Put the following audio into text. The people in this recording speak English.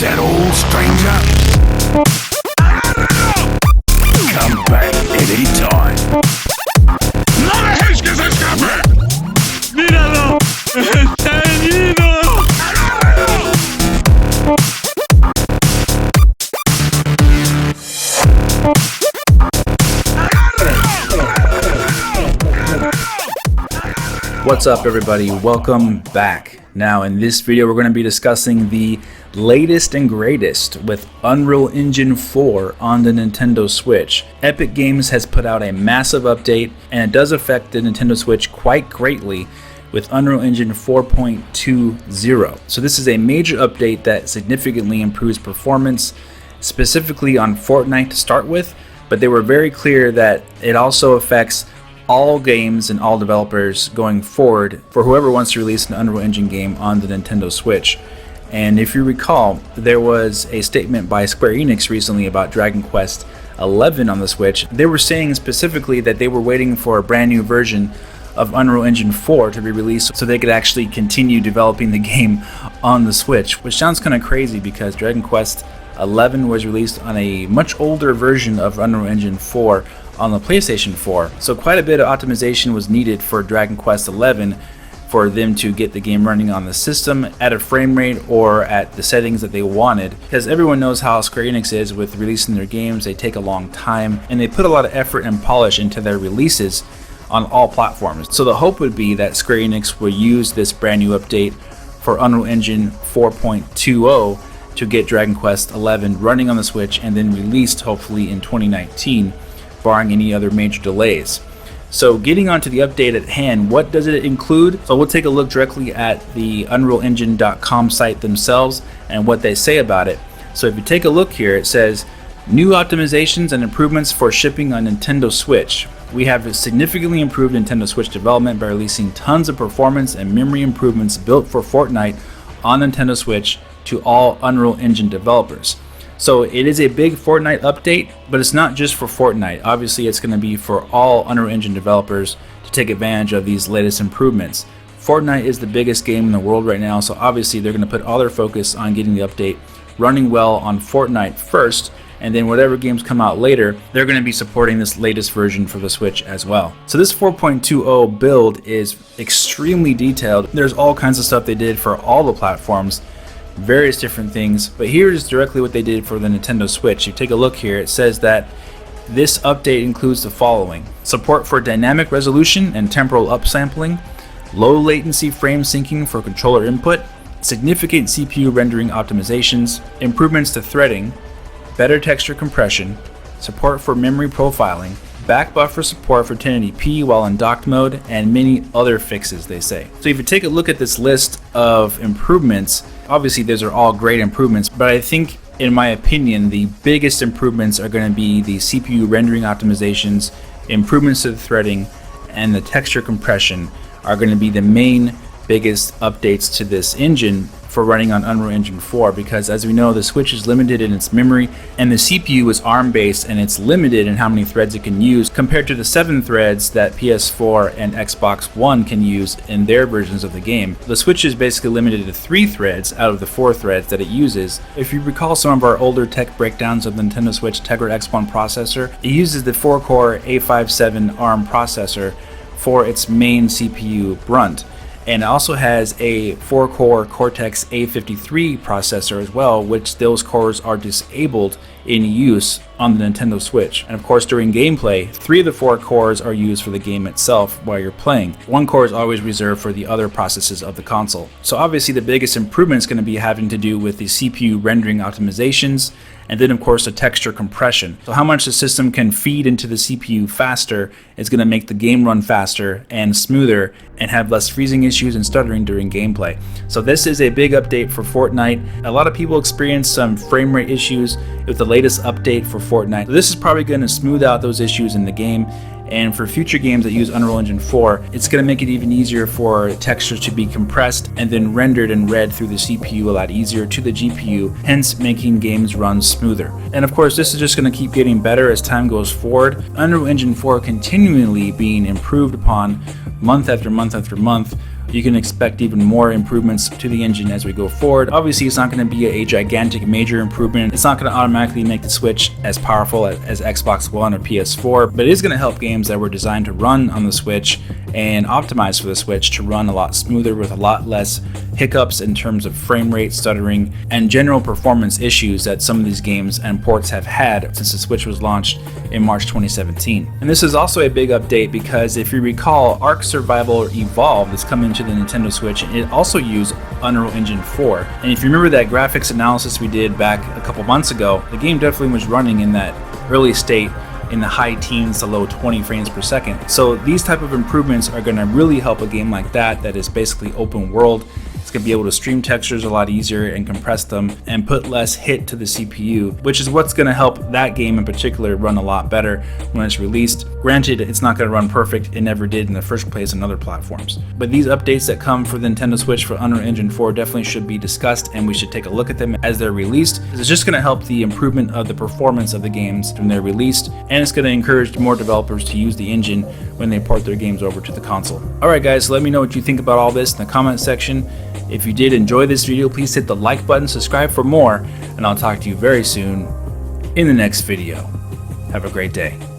that all, stranger? Come back anytime. ¡No dejéis que se escape! ¡Míralo! ¡Está herido! What's up, everybody? Welcome back. Now, in this video, we're going to be discussing the latest and greatest with Unreal Engine 4 on the Nintendo Switch. Epic Games has put out a massive update, and it does affect the Nintendo Switch quite greatly with Unreal Engine 4.20. So this is a major update that significantly improves performance, specifically on Fortnite to start with, but they were very clear that it also affects all games and all developers going forward for whoever wants to release an Unreal Engine game on the Nintendo Switch. And if you recall, there was a statement by Square Enix recently about Dragon Quest XI on the Switch. They were saying specifically that they were waiting for a brand new version of Unreal Engine 4 to be released so they could actually continue developing the game on the Switch, which sounds kind of crazy because Dragon Quest XI was released on a much older version of Unreal Engine 4 on the PlayStation 4. So quite a bit of optimization was needed for Dragon Quest XI for them to get the game running on the system at a frame rate or at the settings that they wanted, because everyone knows how Square Enix is with releasing their games. They take a long time and they put a lot of effort and polish into their releases on all platforms. So the hope would be that Square Enix will use this brand new update for Unreal Engine 4.20 to get Dragon Quest XI running on the Switch and then released hopefully in 2019, barring any other major delays. So getting onto the update at hand, what does it include? So we'll take a look directly at the unrealengine.com site themselves and what they say about it. So if you take a look here, it says new optimizations and improvements for shipping on Nintendo Switch. We have significantly improved Nintendo Switch development by releasing tons of performance and memory improvements built for Fortnite on Nintendo Switch to all Unreal Engine developers. So it is a big Fortnite update, but it's not just for Fortnite. Obviously, it's going to be for all Unreal Engine developers to take advantage of these latest improvements. Fortnite is the biggest game in the world right now, so obviously they're going to put all their focus on getting the update running well on Fortnite first, and then whatever games come out later, they're going to be supporting this latest version for the Switch as well. So this 4.20 build is extremely detailed. There's all kinds of stuff they did for all the platforms, various different things, but here's directly what they did for the Nintendo Switch. You take a look here, it says that this update includes the following: support for dynamic resolution and temporal upsampling, low latency frame syncing for controller input, significant CPU rendering optimizations, improvements to threading, better texture compression, support for memory profiling, back buffer support for 1080p while in docked mode, and many other fixes, they say. So if you take a look at this list of improvements, obviously those are all great improvements, but I think, in my opinion, the biggest improvements are going to be the CPU rendering optimizations, improvements to the threading, and the texture compression are going to be the main biggest updates to this engine for running on Unreal Engine 4, because as we know, the Switch is limited in its memory and the CPU is ARM based and it's limited in how many threads it can use compared to the 7 threads that PS4 and Xbox One can use in their versions of the game. The Switch is basically limited to 3 threads out of the 4 threads that it uses. If you recall some of our older tech breakdowns of the Nintendo Switch Tegra X1 processor, it uses the 4-core A57 ARM processor for its main CPU brunt. And it also has a 4-core Cortex A53 processor as well, which those cores are disabled in use on the Nintendo Switch. And of course, during gameplay, 3 of the 4 cores are used for the game itself while you're playing. 1 core is always reserved for the other processes of the console. So obviously the biggest improvement is going to be having to do with the CPU rendering optimizations, and then of course the texture compression. So how much the system can feed into the CPU faster is going to make the game run faster and smoother and have less freezing issues and stuttering during gameplay. So this is a big update for Fortnite. A lot of people experience some frame rate issues with the latest update for Fortnite. So this is probably going to smooth out those issues in the game, and for future games that use Unreal Engine 4, it's going to make it even easier for textures to be compressed and then rendered and read through the CPU a lot easier to the GPU, hence making games run smoother. And of course, this is just going to keep getting better as time goes forward. Unreal Engine 4 continually being improved upon month after month after month you can expect even more improvements to the engine as we go forward. Obviously, it's not going to be a gigantic major improvement. It's not going to automatically make the Switch as powerful as Xbox One or PS4, but it is going to help games that were designed to run on the Switch and optimized for the Switch to run a lot smoother with a lot less hiccups in terms of frame rate, stuttering, and general performance issues that some of these games and ports have had since the Switch was launched in March 2017. And this is also a big update because if you recall, Ark Survival Evolved is coming to the Nintendo Switch, and it also used Unreal Engine 4. And if you remember that graphics analysis we did back a couple months ago, the game definitely was running in that early state in the high teens to low 20 frames per second. So these type of improvements are going to really help a game like that is basically open world. It's going to be able to stream textures a lot easier and compress them and put less hit to the CPU, which is what's going to help that game in particular run a lot better when it's released. Granted, it's not going to run perfect. It never did in the first place on other platforms. But these updates that come for the Nintendo Switch for Unreal Engine 4 definitely should be discussed, and we should take a look at them as they're released. It's just going to help the improvement of the performance of the games when they're released, and it's going to encourage more developers to use the engine when they port their games over to the console. Alright guys, let me know what you think about all this in the comment section. If you did enjoy this video, please hit the like button, subscribe for more, and I'll talk to you very soon in the next video. Have a great day.